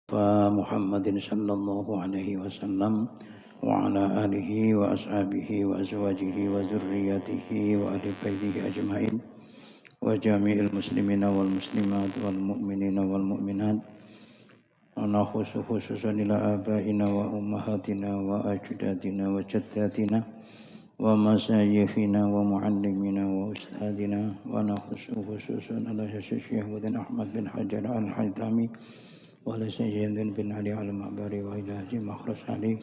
محمد صلى الله عليه وسلم وعلى آله وأصحابه وأزواجه وذريته وأهل بيته أجمعين وجميع المسلمين والمسلمات والمؤمنين والمؤمنات ونخص خصوصا إلى آبائنا وأمهاتنا وأجدادنا وجداتنا ومشايخنا ومعلمنا وأستاذنا ونخص خصوصا على الشيخ أحمد بن حجر الحيثمي وعلى سيد بن علي المعبري وإلى حجي مخرج علي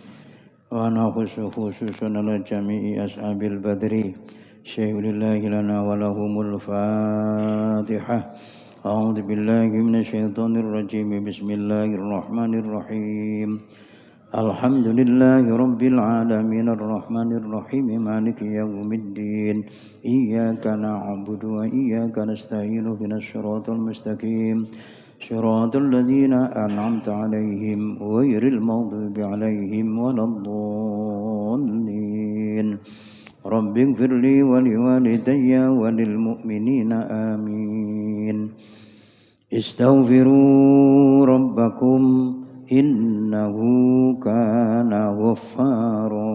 ونخص خصوصا على جميع أصحاب البدر شيء لله لنا ولهم الفاتحة أعوذ بالله من الشيطان الرجيم بسم الله الرحمن الرحيم الحمد لله رب العالمين الرحمن الرحيم مالك يوم الدين إياك نعبد وإياك نستعين اهدنا الصراط المستقيم صراط الذين أنعمت عليهم غير المغضوب عليهم ولا الضالين رب اغفر لي ولوالدي وللمؤمنين آمين استغفروا ربكم إنه كان غفارا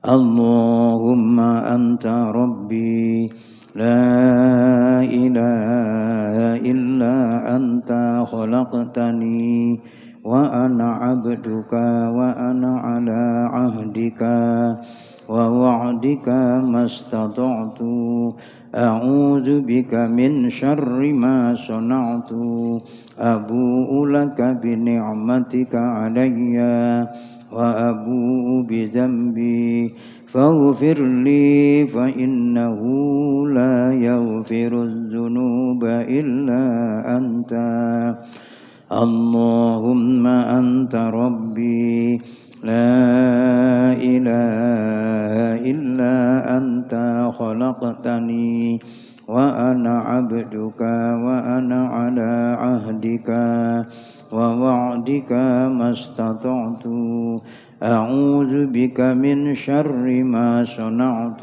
اللهم أنت ربي لا إله إلا أنت خلقتني وأنا عبدك وأنا على عهدك ووعدك ما استطعت أعوذ بك من شر ما صنعت أبوء لك بنعمتك علي وأبوء بذنبي فاغفر لي فإنه لا يغفر الذنوب إلا أنت اللهم أنت ربي لا إله إلا أنت خلقتني وأنا عبدك وأنا على عهدك ووعدك ما استطعت أعوذ بك من شر ما صنعت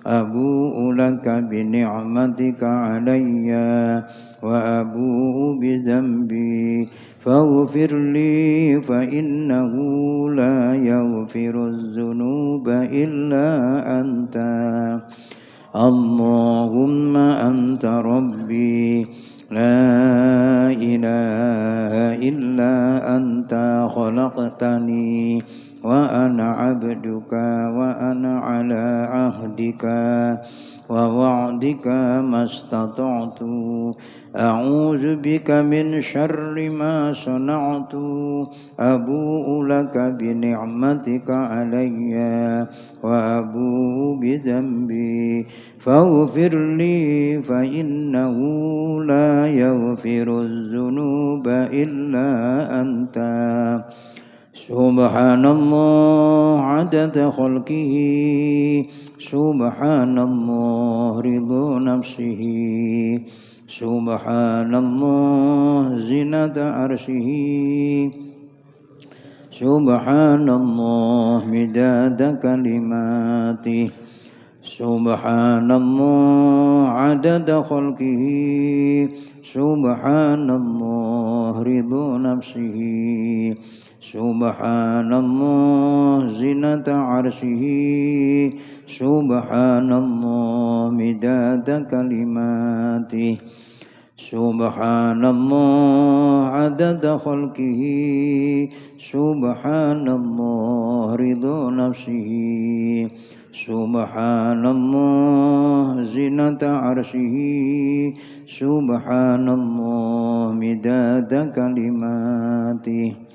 أبوء لك بنعمتك علي وأبوء بذنبي فاغفر لي فإنه لا يغفر الذنوب إلا أنت اللهم أنت ربي لا إله إلا أنت خلقتني وأنا عبدك وأنا على عهدك ووعدك ما استطعت أعوذ بك من شر ما صنعت أبوء لك بنعمتك علي وأبوء بذنبي فاغفر لي فإنه لا يغفر الذنوب إلا أنت سبحان الله عدد خلقه سبحان الله رضا نفسه سبحان الله زنة عرشه سبحان الله مداد كلماته سبحان الله عدد خلقه سبحان الله رضا نفسه سبحان الله زنة عرشه سبحان الله مداد كلماته سبحان الله عدد خلقه سبحان الله رضا نفسه سبحان الله زنة عرشه سبحان الله مداد كلماته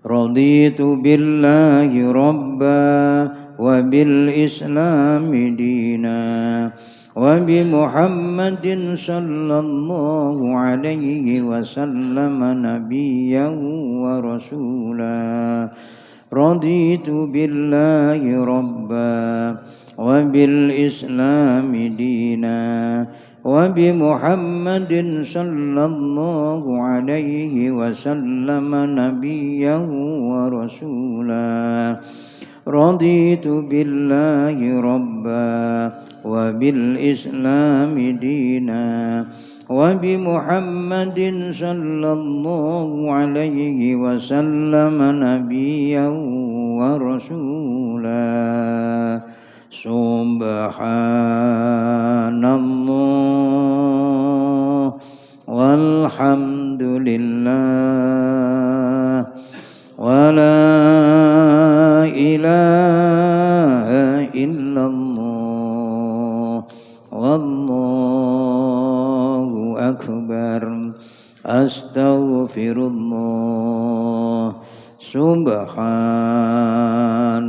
رضيت بالله ربا وبالإسلام دينا وبمحمد صلى الله عليه وسلم نبيا ورسولا رضيت بالله ربا وبالإسلام دينا وبمحمد صلى الله عليه وسلم نبيا ورسولا رضيت بالله ربا وبالإسلام دينا وبمحمد صلى الله عليه وسلم نبيا ورسولا سبحان الله والحمد لله ولا إله إلا الله والله أكبر أستغفر الله سبحان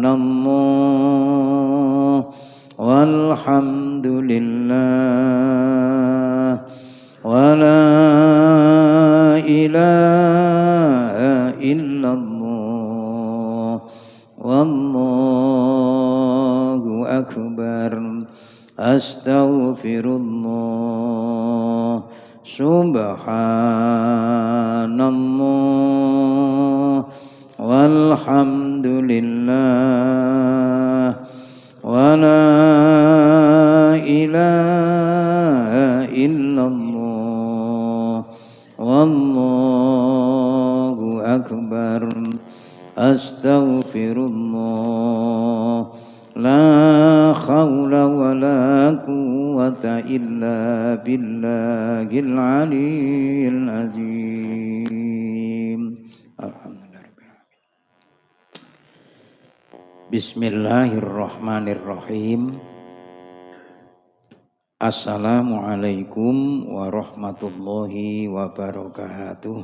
الله والحمد لله ولا إله إلا الله والله أكبر أستغفر الله سبحان الله والحمد لله ولا إله إلا الله والله أكبر أستغفر الله لا حول ولا قوة إلا بالله العلي العظيم. Bismillahirrahmanirrahim. Assalamualaikum warahmatullahi wabarakatuh.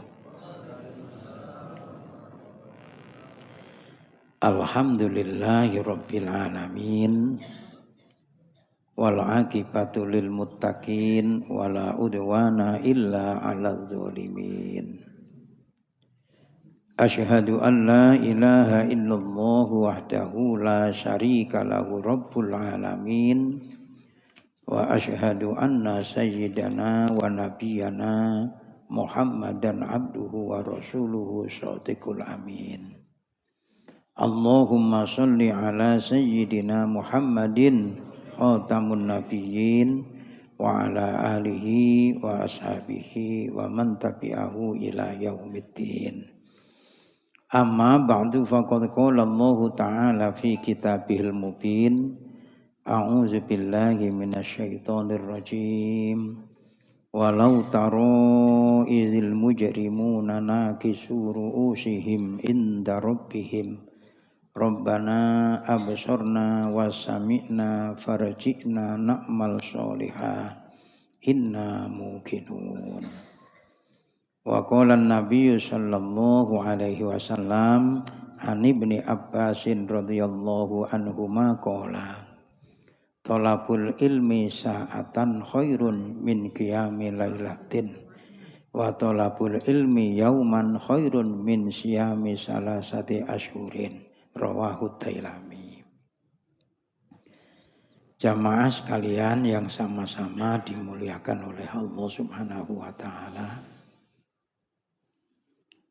Alhamdulillahi rabbil alamin. Wal aqibatu lil muttaqin wala udwana illa 'alal zalimin. Asyhadu an la ilaha illallah wahdahu la syarika lahu rabbul alamin wa asyhadu anna sayyidana wa nabiyyana Muhammadan abduhu wa rasuluhu shadiqul amin. Allahumma shalli ala sayyidina Muhammadin khatamun nabiyyin wa ala alihi wa ashabihi wa man tabi'ahu ila yaumiddin. Amma ba'du faqad qala Allah ta'ala fi kitabihil mubin. A'udzu billahi minasyaitonir rajim. Walau taro izil mujrimuna nakisu ru'usihim inda rabbihim Rabbana absorna wa sami'na farji'na na'mal sholihah inna muqinun. Wa qala an-nabiy sallallahu alaihi wasallam an ibni Abbasin radhiyallahu anhuma qala talabul ilmi sa'atan khairun min qiyami lailatin wa talabul ilmi yauman khairun min siyami salasati asyhurin rawahu Tailami. Jamaah sekalian yang sama-sama dimuliakan oleh Allah Subhanahu wa taala.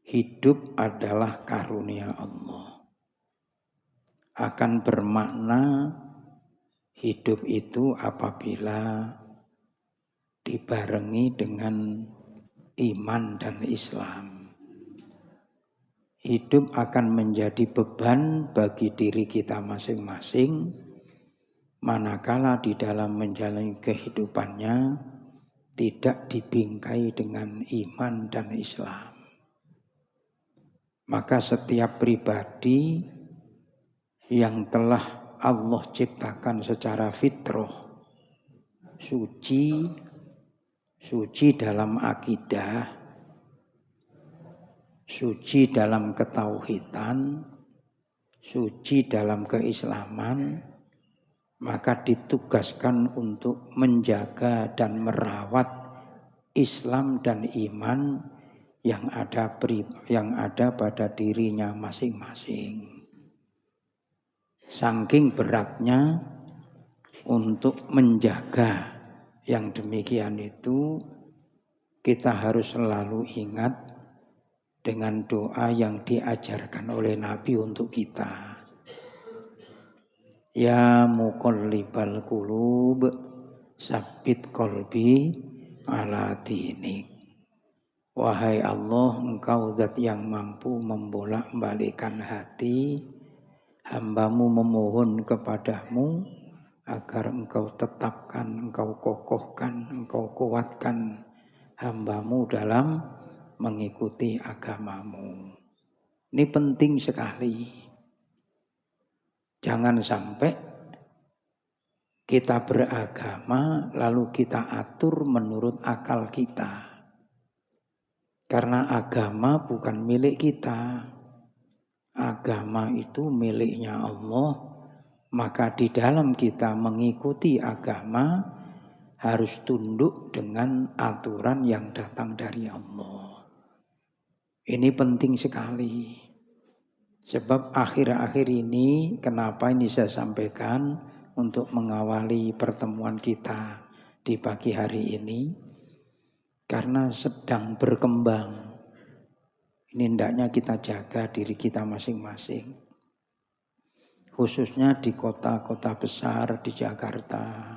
Hidup adalah karunia Allah. Akan bermakna hidup itu apabila dibarengi dengan iman dan Islam. Hidup akan menjadi beban bagi diri kita masing-masing, manakala di dalam menjalani kehidupannya tidak dibingkai dengan iman dan Islam. Maka setiap pribadi yang telah Allah ciptakan secara fitrah, suci dalam akidah, suci dalam ketauhidan, suci dalam keislaman, maka ditugaskan untuk menjaga dan merawat Islam dan iman yang ada pada dirinya masing-masing. Saking beratnya untuk menjaga yang demikian itu, kita harus selalu ingat dengan doa yang diajarkan oleh Nabi untuk kita. Ya muqallibal qulub, sabbit qalbi ala dinik. Wahai Allah, Engkau zat yang mampu membolak-balikkan hati, hambamu memohon kepadamu agar Engkau tetapkan, Engkau kokohkan, Engkau kuatkan hambamu dalam mengikuti agamamu. Ini penting sekali. Jangan sampai kita beragama lalu kita atur menurut akal kita. Karena agama bukan milik kita. Agama itu miliknya Allah. Maka di dalam kita mengikuti agama harus tunduk dengan aturan yang datang dari Allah. Ini penting sekali. Sebab akhir-akhir ini, kenapa ini saya sampaikan untuk mengawali pertemuan kita di pagi hari ini. Karena sedang berkembang. Ini hendaknya kita jaga diri kita masing-masing. Khususnya di kota-kota besar di Jakarta.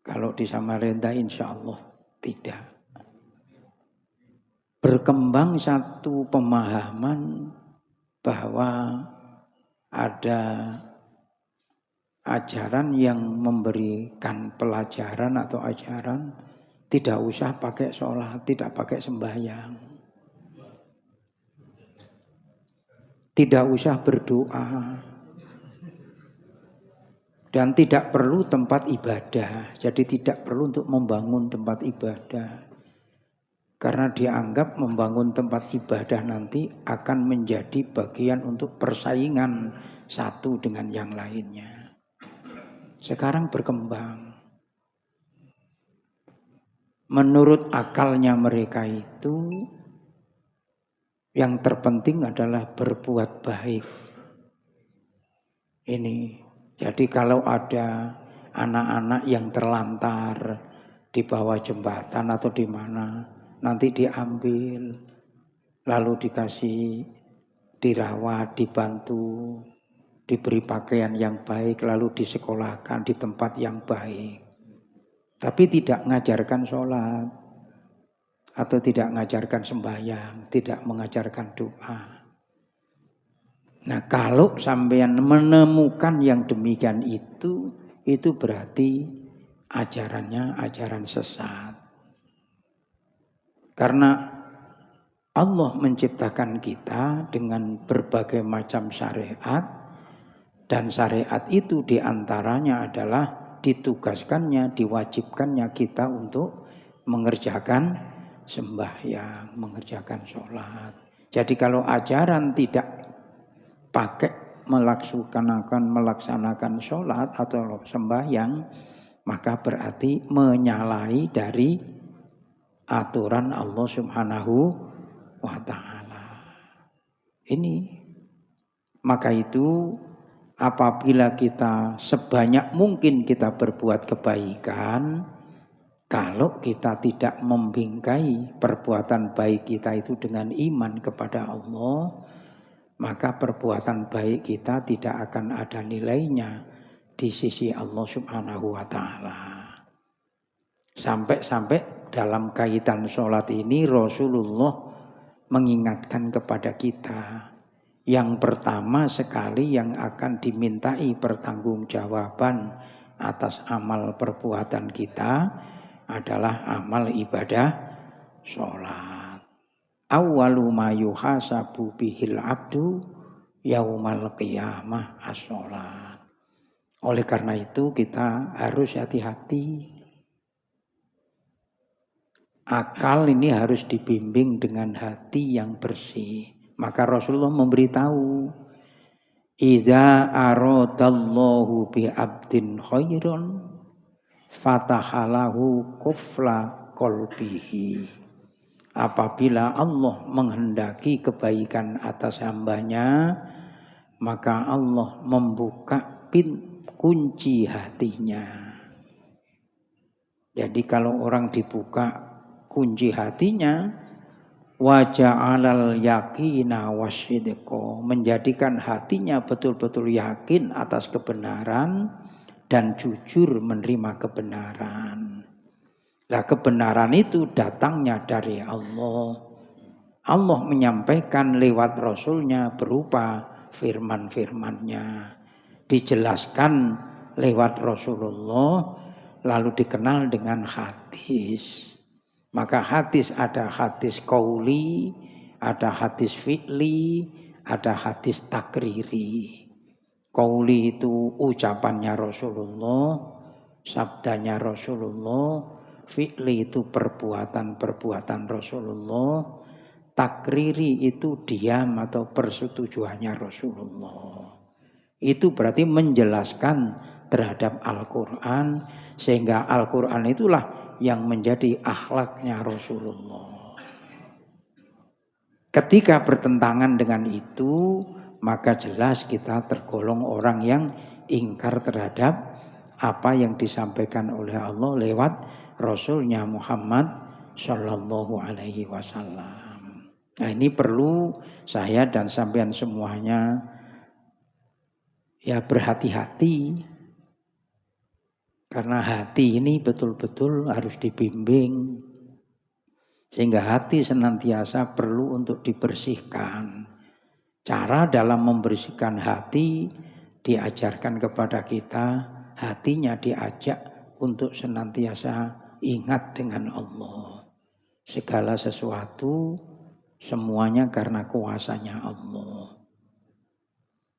Kalau di Samarinda insya Allah tidak. Berkembang satu pemahaman bahwa ada ajaran yang memberikan pelajaran atau ajaran tidak usah pakai sholat, tidak pakai sembahyang. Tidak usah berdoa. Dan tidak perlu tempat ibadah. Jadi tidak perlu untuk membangun tempat ibadah. Karena dianggap membangun tempat ibadah nanti akan menjadi bagian untuk persaingan satu dengan yang lainnya. Sekarang berkembang. Menurut akalnya mereka itu yang terpenting adalah berbuat baik. Ini. Jadi kalau ada anak-anak yang terlantar di bawah jembatan atau di mana, nanti diambil, lalu dikasih dirawat, dibantu, diberi pakaian yang baik, lalu disekolahkan di tempat yang baik. Tapi tidak mengajarkan sholat atau tidak mengajarkan sembahyang, tidak mengajarkan doa. Nah kalau sampean menemukan yang demikian itu berarti ajarannya ajaran sesat. Karena Allah menciptakan kita dengan berbagai macam syariat dan syariat itu diantaranya adalah ditugaskannya, diwajibkannya kita untuk mengerjakan sembahyang, mengerjakan sholat. Jadi kalau ajaran tidak pakai melaksanakan sholat atau sembahyang, maka berarti menyalahi dari aturan Allah Subhanahu wa ta'ala. Ini, maka itu apabila kita sebanyak mungkin kita berbuat kebaikan, kalau kita tidak membingkai perbuatan baik kita itu dengan iman kepada Allah, maka perbuatan baik kita tidak akan ada nilainya di sisi Allah Subhanahu wa ta'ala. Sampai-sampai dalam kaitan sholat ini Rasulullah mengingatkan kepada kita. Yang pertama sekali yang akan dimintai pertanggungjawaban atas amal perbuatan kita adalah amal ibadah sholat. Awwalu ma yuhasabu bihil abdu yaumal qiyamah as-sholat. Oleh karena itu kita harus hati-hati. Akal ini harus dibimbing dengan hati yang bersih. Maka Rasulullah memberitahu, "Idza aradallahu bi 'abdin khairan fatahalahu qufla qalbihi." Apabila Allah menghendaki kebaikan atas hambanya, maka Allah membuka kunci hatinya. Jadi kalau orang dibuka kunci hatinya, wa ja'alal yaqina wasidqa, menjadikan hatinya betul-betul yakin atas kebenaran dan jujur menerima kebenaran. Nah, kebenaran itu datangnya dari Allah. Allah menyampaikan lewat Rasulnya berupa firman-firmannya. Dijelaskan lewat Rasulullah, lalu dikenal dengan hadis. Maka hadis ada hadis qauli, ada hadis fi'li, ada hadis takriri. Qauli itu ucapannya Rasulullah, sabdanya Rasulullah, fi'li itu perbuatan-perbuatan Rasulullah, takriri itu diam atau persetujuannya Rasulullah. Itu berarti menjelaskan terhadap Al-Quran, sehingga Al-Quran itulah yang menjadi akhlaknya Rasulullah. Ketika bertentangan dengan itu, maka jelas kita tergolong orang yang ingkar terhadap apa yang disampaikan oleh Allah lewat Rasulnya Muhammad Sallallahu Alaihi Wasallam. Nah, ini perlu saya dan sampean semuanya ya berhati-hati. Karena hati ini betul-betul harus dibimbing. Sehingga hati senantiasa perlu untuk dibersihkan. Cara dalam membersihkan hati diajarkan kepada kita, hatinya diajak untuk senantiasa ingat dengan Allah. Segala sesuatu semuanya karena kuasanya Allah.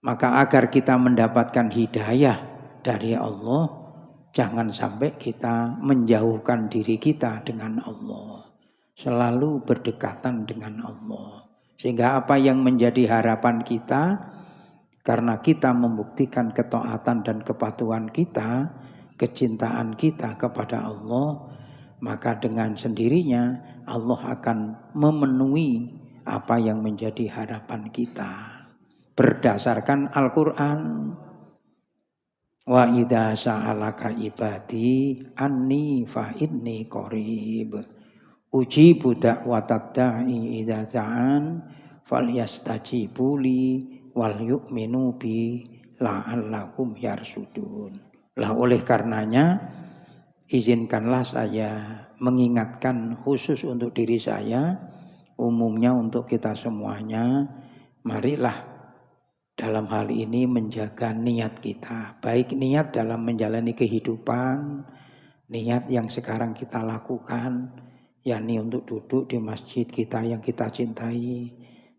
Maka agar kita mendapatkan hidayah dari Allah, jangan sampai kita menjauhkan diri kita dengan Allah. Selalu berdekatan dengan Allah. Sehingga apa yang menjadi harapan kita, karena kita membuktikan ketaatan dan kepatuhan kita, kecintaan kita kepada Allah, maka dengan sendirinya Allah akan memenuhi apa yang menjadi harapan kita. Berdasarkan Al-Quran. Wa idza sa'alaka ibadi anni fa inni qarib ujibu da'watad da'i idza da'an falyastajibu li wal yu'minu bi la'allahum yarsudun. Lah oleh karenanya izinkanlah saya mengingatkan khusus untuk diri saya, umumnya untuk kita semuanya, marilah dalam hal ini menjaga niat kita. Baik niat dalam menjalani kehidupan, niat yang sekarang kita lakukan, yakni untuk duduk di masjid kita yang kita cintai,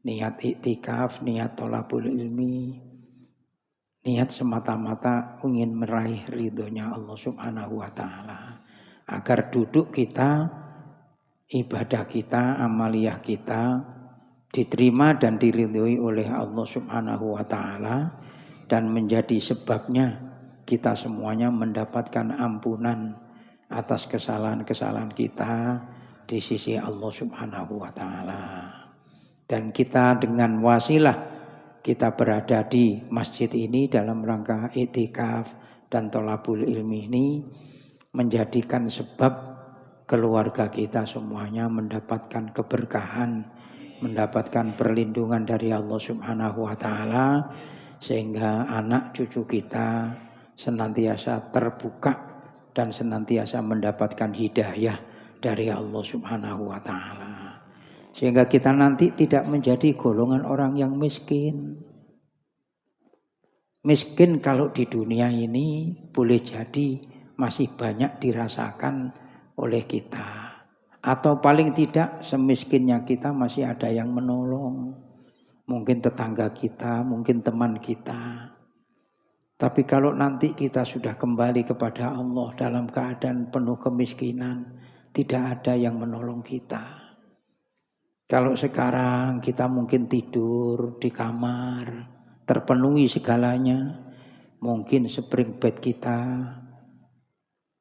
niat iktikaf, niat thalabul ilmi, niat semata-mata ingin meraih ridhonya Allah Subhanahu wa ta'ala. Agar duduk kita, ibadah kita, amaliyah kita diterima dan diridhoi oleh Allah Subhanahu wa ta'ala, dan menjadi sebabnya kita semuanya mendapatkan ampunan atas kesalahan-kesalahan kita di sisi Allah Subhanahu wa ta'ala. Dan kita dengan wasilah kita berada di masjid ini dalam rangka i'tikaf dan thalabul ilmi ini, menjadikan sebab keluarga kita semuanya mendapatkan keberkahan, mendapatkan perlindungan dari Allah Subhanahu wa ta'ala, sehingga anak cucu kita senantiasa terbuka dan senantiasa mendapatkan hidayah dari Allah Subhanahu wa ta'ala. Sehingga kita nanti tidak menjadi golongan orang yang miskin. Miskin kalau di dunia ini boleh jadi masih banyak dirasakan oleh kita. Atau paling tidak semiskinnya kita masih ada yang menolong. Mungkin tetangga kita, mungkin teman kita. Tapi kalau nanti kita sudah kembali kepada Allah dalam keadaan penuh kemiskinan, tidak ada yang menolong kita. Kalau sekarang kita mungkin tidur di kamar, terpenuhi segalanya. Mungkin spring bed kita,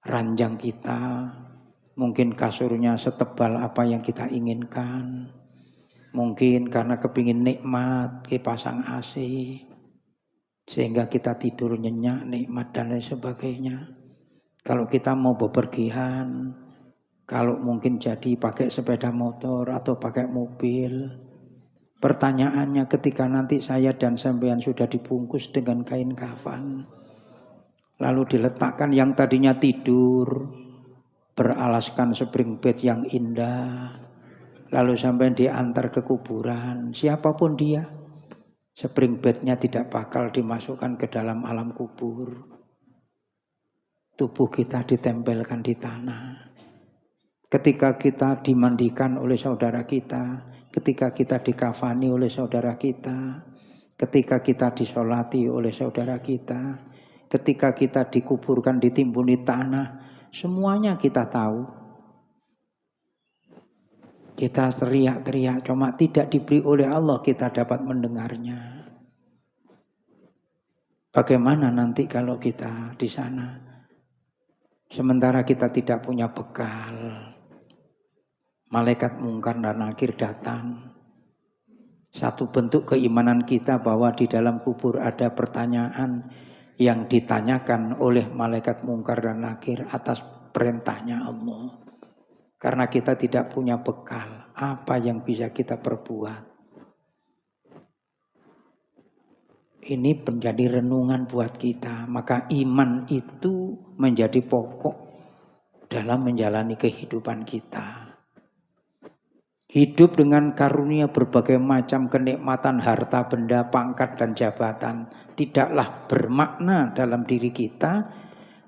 ranjang kita, mungkin kasurnya setebal apa yang kita inginkan. Mungkin karena kepingin nikmat, dipasang AC. Sehingga kita tidur nyenyak, nikmat dan lain sebagainya. Kalau kita mau bepergian, Kalau mungkin jadi pakai sepeda motor atau pakai mobil. Pertanyaannya ketika nanti saya dan sampean sudah dibungkus dengan kain kafan. Lalu diletakkan yang tadinya tidur. Beralaskan spring bed yang indah. Lalu sampai diantar ke kuburan. Siapapun dia. Spring bednya tidak bakal dimasukkan ke dalam alam kubur. Tubuh kita ditempelkan di tanah. Ketika kita dimandikan oleh saudara kita, ketika kita dikafani oleh saudara kita, ketika kita disolati oleh saudara kita, ketika kita dikuburkan ditimbuni tanah, semuanya kita tahu. Kita teriak-teriak, cuma tidak diberi oleh Allah kita dapat mendengarnya. Bagaimana nanti kalau kita di sana? Sementara kita tidak punya bekal. Malaikat mungkar dan nakir datang. Satu bentuk keimanan kita bahwa di dalam kubur ada pertanyaan yang ditanyakan oleh malaikat mungkar dan nakir atas perintahnya Allah. Karena kita tidak punya bekal, apa yang bisa kita perbuat? Ini menjadi renungan buat kita. Maka iman itu menjadi pokok dalam menjalani kehidupan kita. Hidup dengan karunia berbagai macam kenikmatan harta, benda, pangkat, dan jabatan tidaklah bermakna dalam diri kita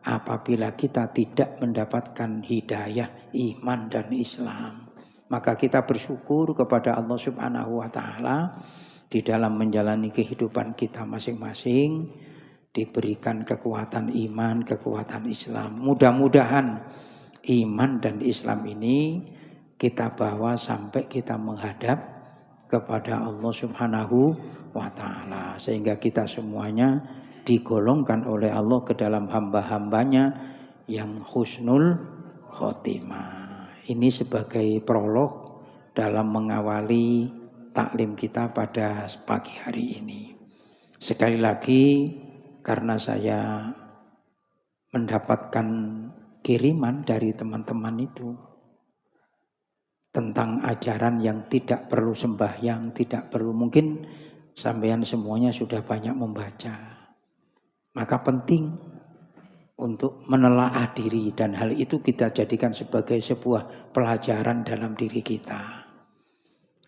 apabila kita tidak mendapatkan hidayah, iman, dan Islam. Maka kita bersyukur kepada Allah Subhanahu wa Ta'ala. Di dalam menjalani kehidupan kita masing-masing diberikan kekuatan iman, kekuatan Islam. Mudah-mudahan iman dan Islam ini kita bawa sampai kita menghadap kepada Allah Subhanahu wa Ta'ala. Sehingga kita semuanya digolongkan oleh Allah ke dalam hamba-hambanya yang husnul khotimah. Ini sebagai prolog dalam mengawali taklim kita pada pagi hari ini. Sekali lagi karena saya mendapatkan kiriman dari teman-teman itu tentang ajaran yang tidak perlu sembahyang, tidak perlu, mungkin sampean semuanya sudah banyak membaca. Maka penting untuk menelaah diri dan hal itu kita jadikan sebagai sebuah pelajaran dalam diri kita.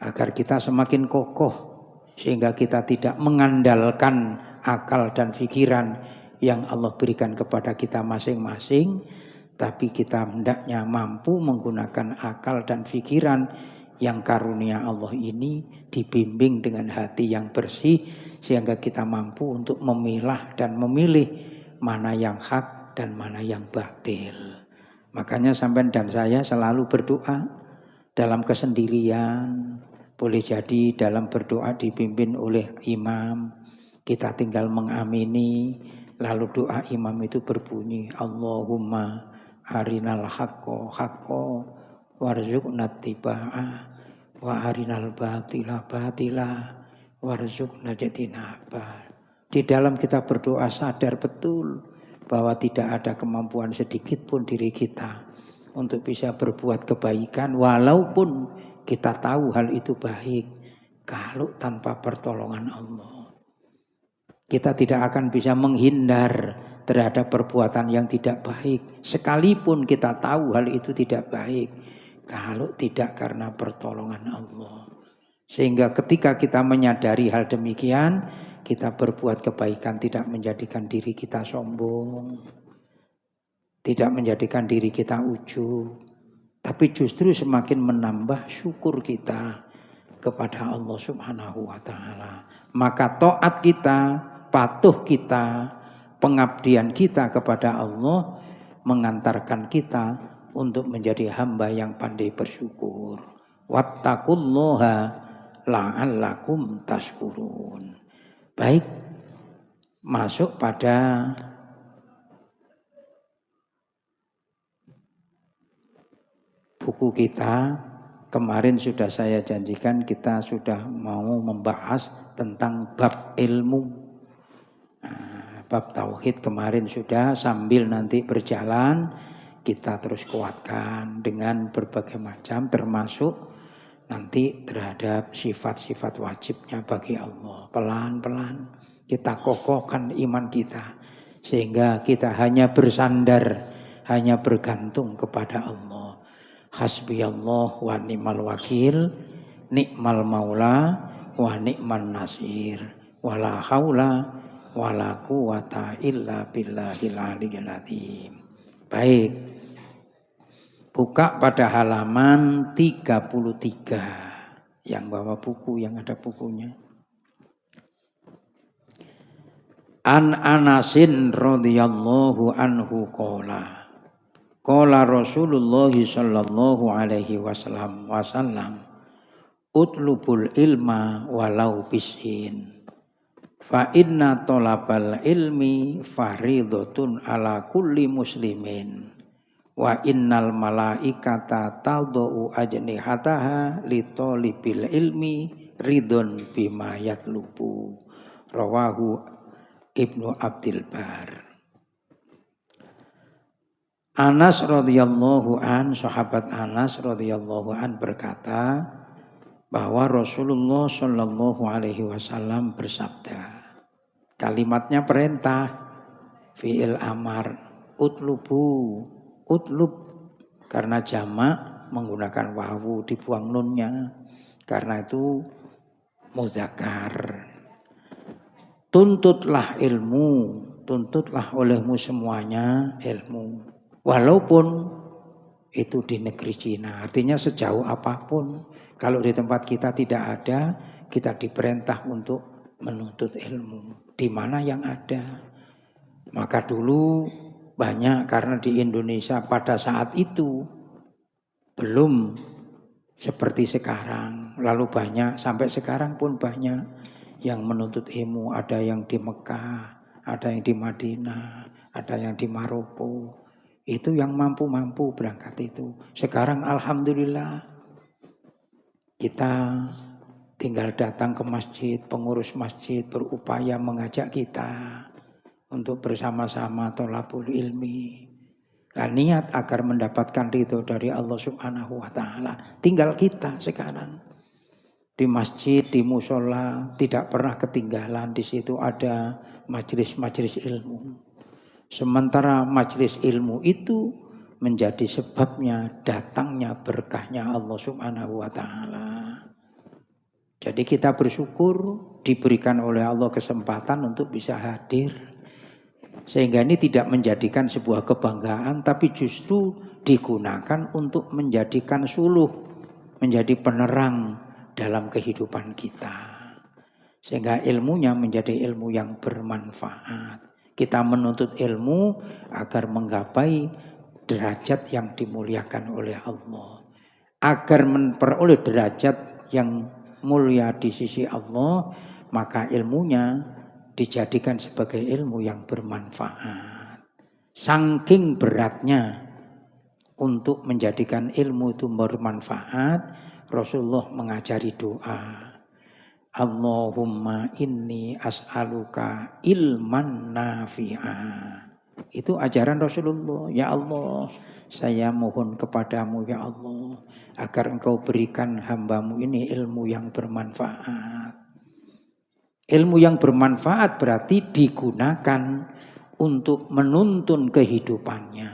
Agar kita semakin kokoh sehingga kita tidak mengandalkan akal dan pikiran yang Allah berikan kepada kita masing-masing. Tapi kita hendaknya mampu menggunakan akal dan pikiran yang karunia Allah ini dibimbing dengan hati yang bersih. Sehingga kita mampu untuk memilah dan memilih mana yang hak dan mana yang batil. Makanya sampean dan saya selalu berdoa dalam kesendirian. Boleh jadi dalam berdoa dipimpin oleh imam, kita tinggal mengamini, lalu doa imam itu berbunyi, Allahumma arinal haqqo haqqo warzuqna tiba'ah wa arinal batila batila warzuqna jatinaba. Di dalam kita berdoa sadar betul bahwa tidak ada kemampuan sedikit pun diri kita untuk bisa berbuat kebaikan walaupun kita tahu hal itu baik kalau tanpa pertolongan Allah. Kita tidak akan bisa menghindar terhadap perbuatan yang tidak baik. Sekalipun kita tahu hal itu tidak baik kalau tidak karena pertolongan Allah. Sehingga ketika kita menyadari hal demikian, kita berbuat kebaikan tidak menjadikan diri kita sombong. Tidak menjadikan diri kita ujub. Tapi justru semakin menambah syukur kita kepada Allah Subhanahu wa Ta'ala. Maka taat kita, patuh kita, pengabdian kita kepada Allah mengantarkan kita untuk menjadi hamba yang pandai bersyukur. Wattaqullaha la'allakum tashkurun. Baik, masuk pada buku kita. Kemarin sudah saya janjikan kita sudah mau membahas tentang bab ilmu. Bab tauhid kemarin sudah, sambil nanti berjalan kita terus kuatkan dengan berbagai macam, termasuk nanti terhadap sifat-sifat wajibnya bagi Allah. Pelan-pelan kita kokohkan iman kita, sehingga kita hanya bersandar, hanya bergantung kepada Allah. Hasbiyallah wa ni'mal wakil, ni'mal maula wa ni'man nasir, wala haula wala quwata illa billahil aliyyil azim. Baik, buka pada halaman 33. Yang bawa buku, yang ada bukunya. An Anasin radhiyallahu anhu qala Rasulullah sallallahu alaihi wasallam utlubul ilma walau bisin fa inna thalabal ilmi faridatun ala kulli muslimin wa innal malaikata tadau ajnihataha li talibil ilmi ridon bima yatlubu. Rawahu Ibnu Abdil Bar. Anas radhiyallahu an, sahabat Anas radhiyallahu an berkata bahwa Rasulullah sallallahu alaihi wasallam bersabda. Kalimatnya perintah, fi'il amar, utlubu, utlub karena jamak menggunakan wawu, dibuang nunnya. Karena itu muzakkar. Tuntutlah ilmu, tuntutlah olehmu semuanya ilmu. Walaupun itu di negeri Cina, artinya sejauh apapun. Kalau di tempat kita tidak ada, kita diperintah untuk menuntut ilmu. Di mana yang ada. Maka dulu banyak, karena di Indonesia pada saat itu belum seperti sekarang. Lalu banyak, sampai sekarang pun banyak yang menuntut ilmu. Ada yang di Mekah, ada yang di Madinah, ada yang di Maroko. Itu yang mampu-mampu berangkat itu. Sekarang alhamdulillah kita tinggal datang ke masjid, pengurus masjid berupaya mengajak kita untuk bersama-sama thalabul ilmi. Dan niat agar mendapatkan ridho dari Allah Subhanahu wa taala. Tinggal kita sekarang di masjid, di musola, tidak pernah ketinggalan di situ ada majelis-majelis ilmu. Sementara majelis ilmu itu menjadi sebabnya datangnya berkahnya Allah Subhanahu wa taala. Jadi kita bersyukur diberikan oleh Allah kesempatan untuk bisa hadir. Sehingga ini tidak menjadikan sebuah kebanggaan, tapi justru digunakan untuk menjadikan suluh, menjadi penerang dalam kehidupan kita. Sehingga ilmunya menjadi ilmu yang bermanfaat. Kita menuntut ilmu agar menggapai derajat yang dimuliakan oleh Allah. Agar memperoleh derajat yang mulia di sisi Allah, maka ilmunya dijadikan sebagai ilmu yang bermanfaat. Saking beratnya untuk menjadikan ilmu itu bermanfaat, Rasulullah mengajari doa. Allahumma inni as'aluka ilman nafi'a. Itu ajaran Rasulullah. Ya Allah, saya mohon kepadamu ya Allah, agar engkau berikan hambamu ini ilmu yang bermanfaat. Ilmu yang bermanfaat berarti digunakan untuk menuntun kehidupannya.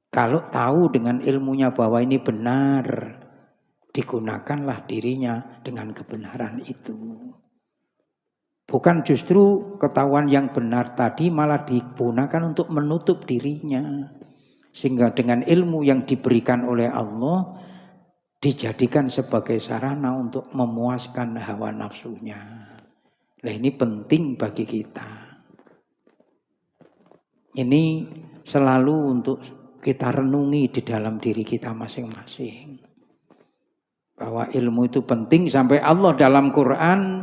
Kalau tahu dengan ilmunya bahwa ini benar, digunakanlah dirinya dengan kebenaran itu. Bukan justru ketahuan yang benar tadi malah digunakan untuk menutup dirinya. Sehingga dengan ilmu yang diberikan oleh Allah dijadikan sebagai sarana untuk memuaskan hawa nafsunya. Nah, ini penting bagi kita. Ini selalu untuk kita renungi di dalam diri kita masing-masing. Bahwa ilmu itu penting sampai Allah dalam Quran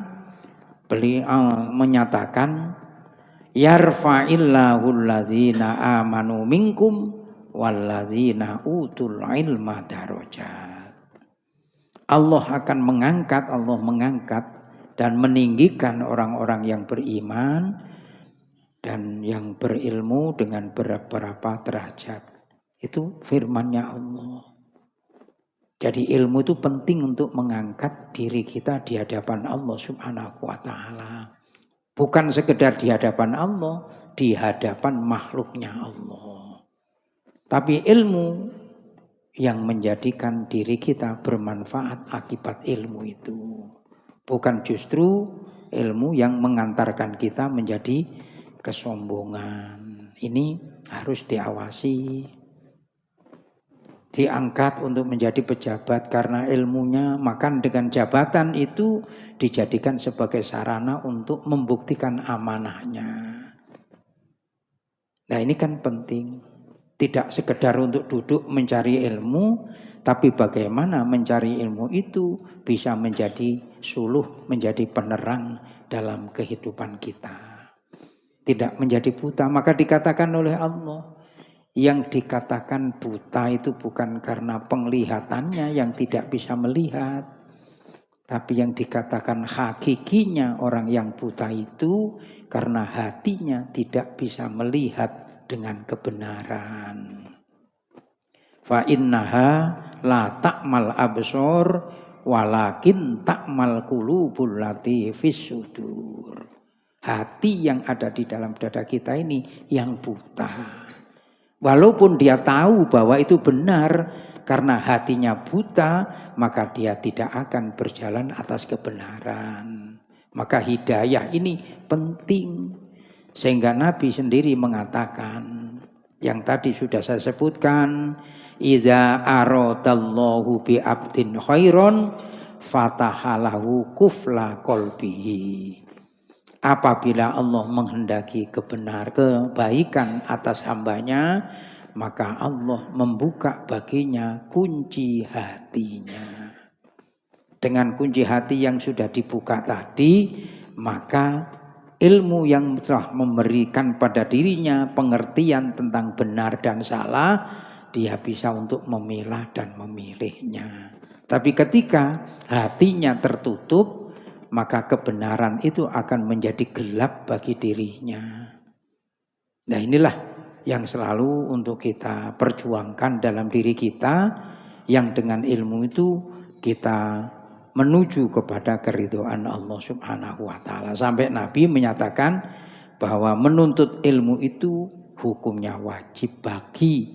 beliau menyatakan yarfa'illahu allazina amanu minkum wallazina utul ilma darajat. Allah akan mengangkat, Allah mengangkat dan meninggikan orang-orang yang beriman dan yang berilmu dengan beberapa derajat. Itu firman-Nya Allah. Jadi ilmu itu penting untuk mengangkat diri kita di hadapan Allah Subhanahu wa taala. Bukan sekedar di hadapan Allah, di hadapan makhluknya Allah. Tapi ilmu yang menjadikan diri kita bermanfaat akibat ilmu itu. Bukan justru ilmu yang mengantarkan kita menjadi kesombongan. Ini harus diawasi. Diangkat untuk menjadi pejabat karena ilmunya, maka dengan jabatan itu dijadikan sebagai sarana untuk membuktikan amanahnya. Nah ini kan penting. Tidak sekedar untuk duduk mencari ilmu, tapi bagaimana mencari ilmu itu bisa menjadi suluh, menjadi penerang dalam kehidupan kita. Tidak menjadi buta, maka dikatakan oleh Allah, yang dikatakan buta itu bukan karena penglihatannya yang tidak bisa melihat. Tapi yang dikatakan hakikinya orang yang buta itu karena hatinya tidak bisa melihat dengan kebenaran. Fa innaha la ta'mal absor walakin ta'mal qulubul lati fis sudur. Hati yang ada di dalam dada kita ini yang buta. Walaupun dia tahu bahwa itu benar, karena hatinya buta, maka dia tidak akan berjalan atas kebenaran. Maka hidayah ini penting. Sehingga Nabi sendiri mengatakan, yang tadi sudah saya sebutkan, idza aradallahu bi abdin khairon fatahalahu kufla qalbihi. Apabila Allah menghendaki kebaikan atas hambanya, maka Allah membuka baginya kunci hatinya. Dengan kunci hati yang sudah dibuka tadi, maka ilmu yang telah memberikan pada dirinya pengertian tentang benar dan salah, dia bisa untuk memilah dan memilihnya. Tapi ketika hatinya tertutup, maka kebenaran itu akan menjadi gelap bagi dirinya. Nah inilah yang selalu untuk kita perjuangkan dalam diri kita, yang dengan ilmu itu kita menuju kepada keridhaan Allah Subhanahu wa taala. Sampai Nabi menyatakan bahwa menuntut ilmu itu hukumnya wajib bagi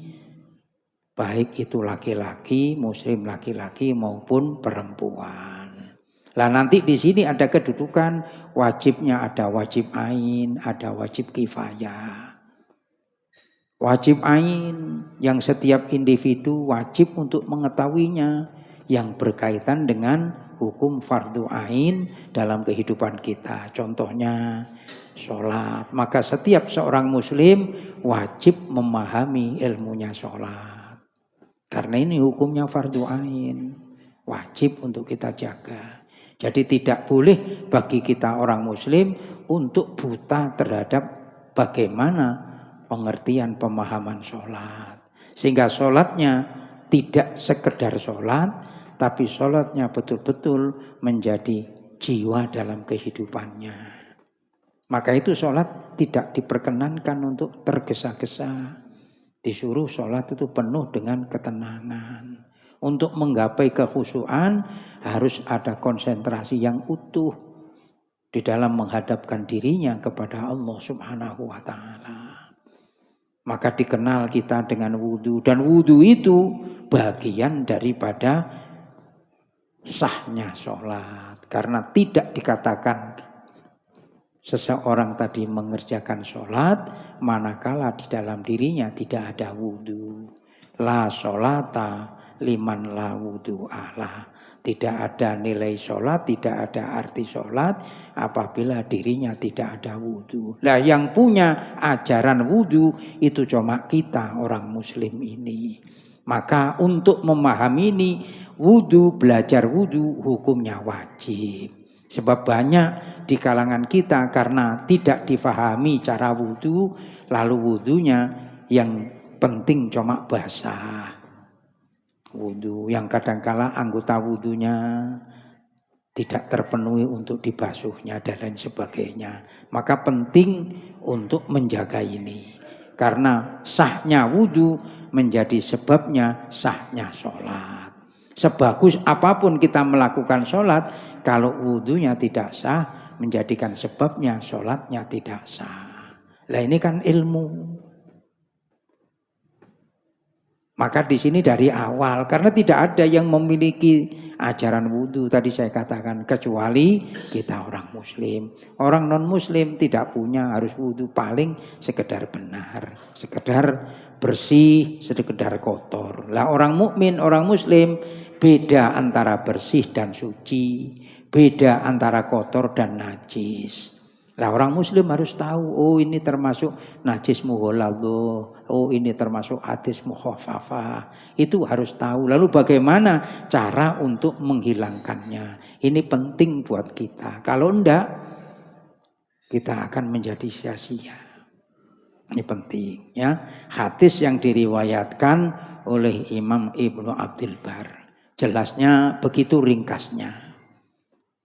baik itu laki-laki, muslim laki-laki maupun perempuan. Lah nanti di sini ada kedudukan wajibnya, ada wajib ain, ada wajib kifayah. Wajib ain yang setiap individu wajib untuk mengetahuinya, yang berkaitan dengan hukum fardu ain dalam kehidupan kita. Contohnya sholat, maka setiap seorang muslim wajib memahami ilmunya sholat. Karena ini hukumnya fardu ain, wajib untuk kita jaga. Jadi tidak boleh bagi kita orang muslim untuk buta terhadap bagaimana pengertian pemahaman sholat. Sehingga sholatnya tidak sekedar sholat, tapi sholatnya betul-betul menjadi jiwa dalam kehidupannya. Maka itu sholat tidak diperkenankan untuk tergesa-gesa. Disuruh sholat itu penuh dengan ketenangan. Untuk menggapai kekhusyuan harus ada konsentrasi yang utuh di dalam menghadapkan dirinya kepada Allah Subhanahu wa taala. Maka dikenal kita dengan wudu, dan wudu itu bagian daripada sahnya sholat. Karena tidak dikatakan seseorang tadi mengerjakan sholat manakala di dalam dirinya tidak ada wudu. La sholata liman la wudu'alah. Tidak ada nilai sholat, tidak ada arti sholat apabila dirinya tidak ada wudu. Nah yang punya ajaran wudu itu cuma kita orang muslim ini. Maka untuk memahami ini, wudu, belajar wudu hukumnya wajib. Sebab banyak di kalangan kita karena tidak difahami cara wudu, lalu wudunya yang penting cuma basah. Wudu yang kadangkala anggota wudunya tidak terpenuhi untuk dibasuhnya dan lain sebagainya. Maka penting untuk menjaga ini. Karena sahnya wudhu menjadi sebabnya sahnya sholat. Sebagus apapun kita melakukan sholat, kalau wudhunya tidak sah, menjadikan sebabnya sholatnya tidak sah. Lah ini kan ilmu. Maka di sini dari awal, karena tidak ada yang memiliki ajaran wudhu tadi saya katakan, kecuali kita orang muslim. Orang non muslim tidak punya harus wudhu, paling sekedar benar, sekedar bersih, sekedar kotor. Lah orang mukmin, orang muslim beda antara bersih dan suci, beda antara kotor dan najis. Lah orang muslim harus tahu, oh ini termasuk najis mughalladh, oh ini termasuk hadis mukhaffafah. Itu harus tahu. Lalu bagaimana cara untuk menghilangkannya? Ini penting buat kita. Kalau enggak, kita akan menjadi sia-sia. Ini penting ya. Hadis yang diriwayatkan oleh Imam Ibnu Abdul Bar. Jelasnya begitu ringkasnya.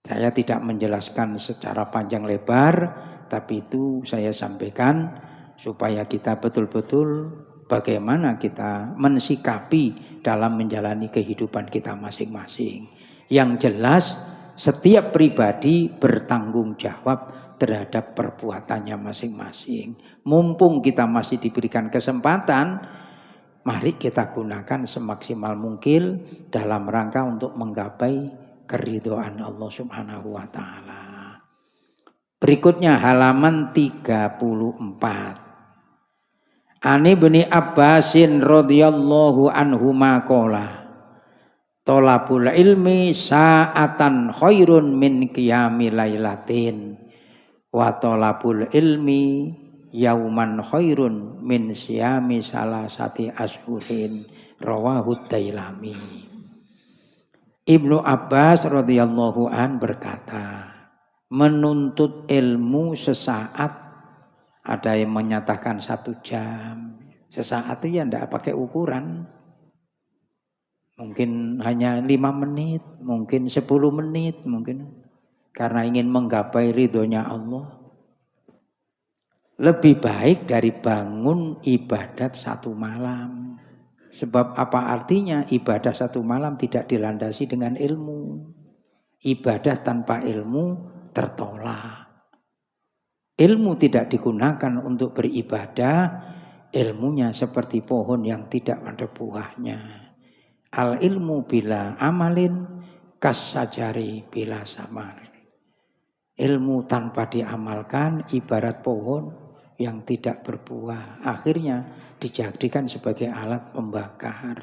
Saya tidak menjelaskan secara panjang lebar, tapi itu saya sampaikan supaya kita betul-betul bagaimana kita mensikapi dalam menjalani kehidupan kita masing-masing. Yang jelas setiap pribadi bertanggung jawab terhadap perbuatannya masing-masing. Mumpung kita masih diberikan kesempatan, mari kita gunakan semaksimal mungkin dalam rangka untuk menggapai keridhaan Allah Subhanahu wa taala. Berikutnya halaman 34. Ani bin Abbasin radhiyallahu anhuma qala Thalabul ilmi sa'atan khairun min qiyami lailatin wa thalabul ilmi yauman khairun min siyami salasati ashurin rawahu Dailami. Ibnu Abbas radhiyallahu an berkata, menuntut ilmu sesaat, ada yang menyatakan 1 jam. Sesaat itu ya tidak pakai ukuran. Mungkin hanya 5 menit, mungkin 10 menit, mungkin karena ingin menggapai ridhonya Allah. Lebih baik dari bangun ibadat 1 malam. Sebab apa artinya ibadah 1 malam tidak dilandasi dengan ilmu. Ibadah tanpa ilmu tertolak. Ilmu tidak digunakan untuk beribadah, ilmunya seperti pohon yang tidak ada buahnya. Al ilmu bila amalin kas sajari bila samar. Ilmu tanpa diamalkan ibarat pohon yang tidak berbuah, akhirnya dijadikan sebagai alat pembakar.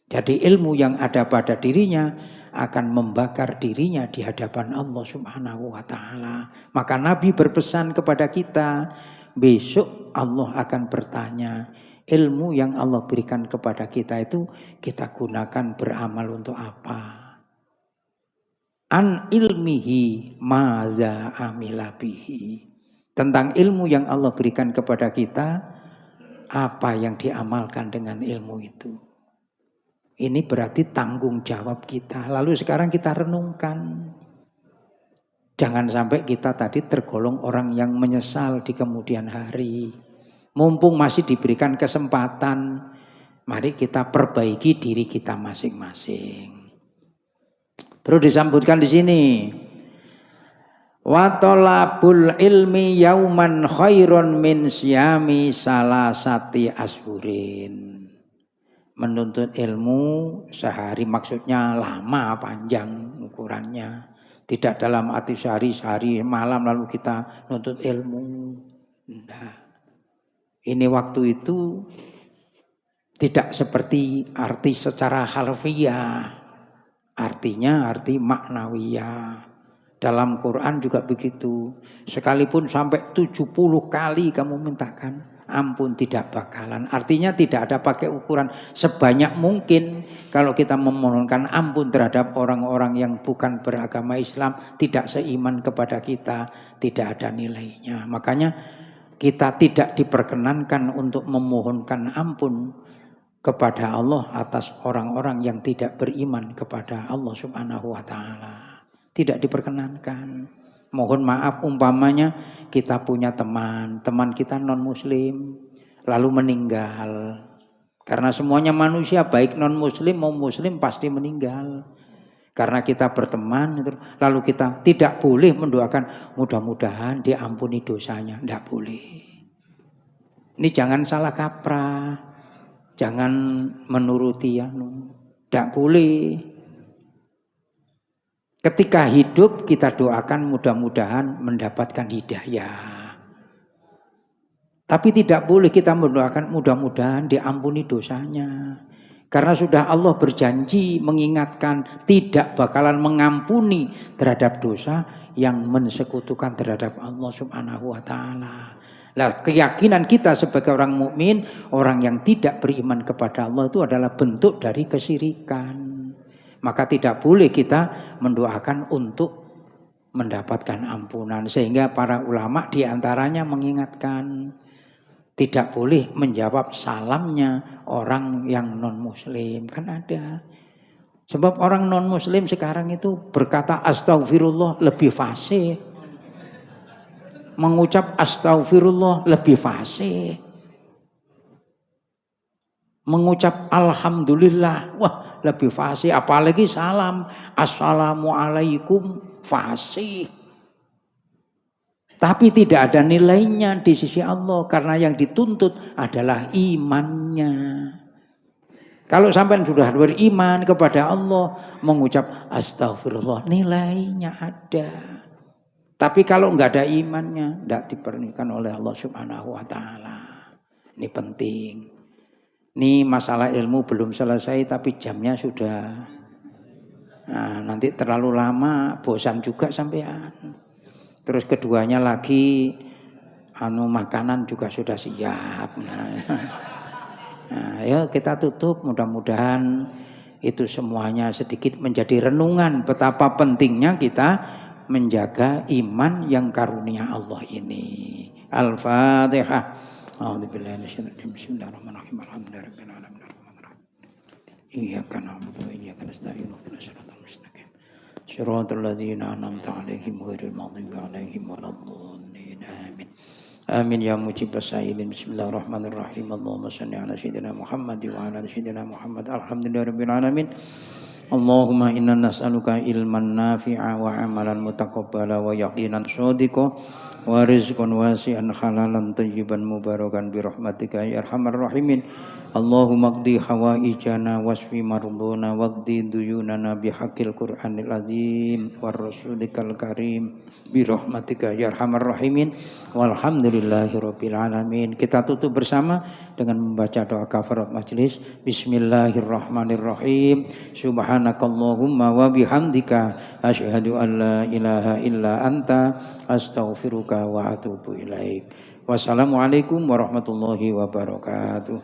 Jadi ilmu yang ada pada dirinya akan membakar dirinya di hadapan Allah Subhanahu wa taala. Maka Nabi berpesan kepada kita, besok Allah akan bertanya, ilmu yang Allah berikan kepada kita itu kita gunakan beramal untuk apa? An ilmihi maza amila bihi. Tentang ilmu yang Allah berikan kepada kita, apa yang diamalkan dengan ilmu itu. Ini berarti tanggung jawab kita. Lalu sekarang kita renungkan. Jangan sampai kita tadi tergolong orang yang menyesal di kemudian hari. Mumpung masih diberikan kesempatan, mari kita perbaiki diri kita masing-masing. Terus disambutkan di sini. Wa talabul ilmi yauman khairun min siyami salasati ashurin. Menuntut ilmu sehari maksudnya lama panjang ukurannya. Tidak dalam arti sehari malam lalu kita nuntut ilmu. Nah, ini waktu itu tidak seperti arti secara harfiah. Artinya arti maknawiyah. Dalam Quran juga begitu. Sekalipun sampai 70 kali kamu mintakan, ampun tidak bakalan. Artinya tidak ada pakai ukuran. Sebanyak mungkin kalau kita memohonkan ampun terhadap orang-orang yang bukan beragama Islam, tidak seiman kepada kita, tidak ada nilainya. Makanya kita tidak diperkenankan untuk memohonkan ampun kepada Allah atas orang-orang yang tidak beriman kepada Allah Subhanahu wa taala. Tidak diperkenankan. Mohon maaf umpamanya kita punya teman kita non muslim. lalu meninggal. Karena semuanya manusia baik non muslim mau muslim pasti meninggal. Karena kita berteman, lalu kita tidak boleh mendoakan mudah-mudahan diampuni dosanya, tidak boleh. Ini jangan salah kaprah, jangan menuruti tidak boleh. Ketika hidup kita doakan mudah-mudahan mendapatkan hidayah. Tapi tidak boleh kita mendoakan mudah-mudahan diampuni dosanya. Karena sudah Allah berjanji mengingatkan tidak bakalan mengampuni terhadap dosa yang mensekutukan terhadap Allah Subhanahu wa taala. Nah, keyakinan kita sebagai orang mukmin, orang yang tidak beriman kepada Allah itu adalah bentuk dari kesyirikan. Maka tidak boleh kita mendoakan untuk mendapatkan ampunan. Sehingga para ulama diantaranya mengingatkan tidak boleh menjawab salamnya orang yang non-muslim. Kan ada. Sebab orang non-muslim sekarang itu berkata astagfirullah lebih fasih. Mengucap astagfirullah lebih fasih. Mengucap alhamdulillah, wah lebih fasih. Apalagi salam, assalamualaikum, fasih. Tapi tidak ada nilainya di sisi Allah. Karena yang dituntut adalah imannya. Kalau sampai sudah beriman kepada Allah, mengucap astagfirullah, nilainya ada. Tapi kalau enggak ada imannya, tidak diperlukan oleh Allah Subhanahu wa taala. Ini penting. Ini masalah ilmu belum selesai, tapi jamnya sudah. Nah, nanti terlalu lama, bosan juga sampean. Terus keduanya lagi makanan juga sudah siap. Nah, ya kita tutup, mudah-mudahan itu semuanya sedikit menjadi renungan betapa pentingnya kita menjaga iman yang karunia Allah ini. Al-Fatihah. Bismillahirrahmanirrahim. Alhamdulillahirabbil alamin. Iyyaka na'budu wa iyyaka nasta'in. Ihdinas siratal mustaqim. Shiratal ladzina an'amta 'alaihim ghairil maghdubi 'alaihim waladdallin. Amin. Amin ya mujibas sa'ilin. Bismillahirrahmanirrahim. Allahumma shalli 'ala sayyidina Muhammad wa 'ala sayyidina Muhammad. Alhamdulillahirabbil alamin. Allahumma inna nas'aluka ilman nafi'a wa 'amalan mutaqabbala wa yaqinan shadiqa wa rizqan wasi'an halalan thayyiban mubarakan bi rahmatika ya arhamar rahimin. Allahumma qdi hawaijana wasfi marduna waqdi duyunana bi haqqil Qur'anil azim war rasulikal karim bi rahmatika ya arhamar rahimin. Walhamdulillahirabbil alamin. Kita tutup bersama dengan membaca doa kafarat majelis. Bismillahirrahmanirrahim. Subhanakallahumma wa bihamdika asyhadu an la ilaha illa anta astaghfiruka wa atubu ilaik. Wassalamualaikum warahmatullahi wabarakatuh.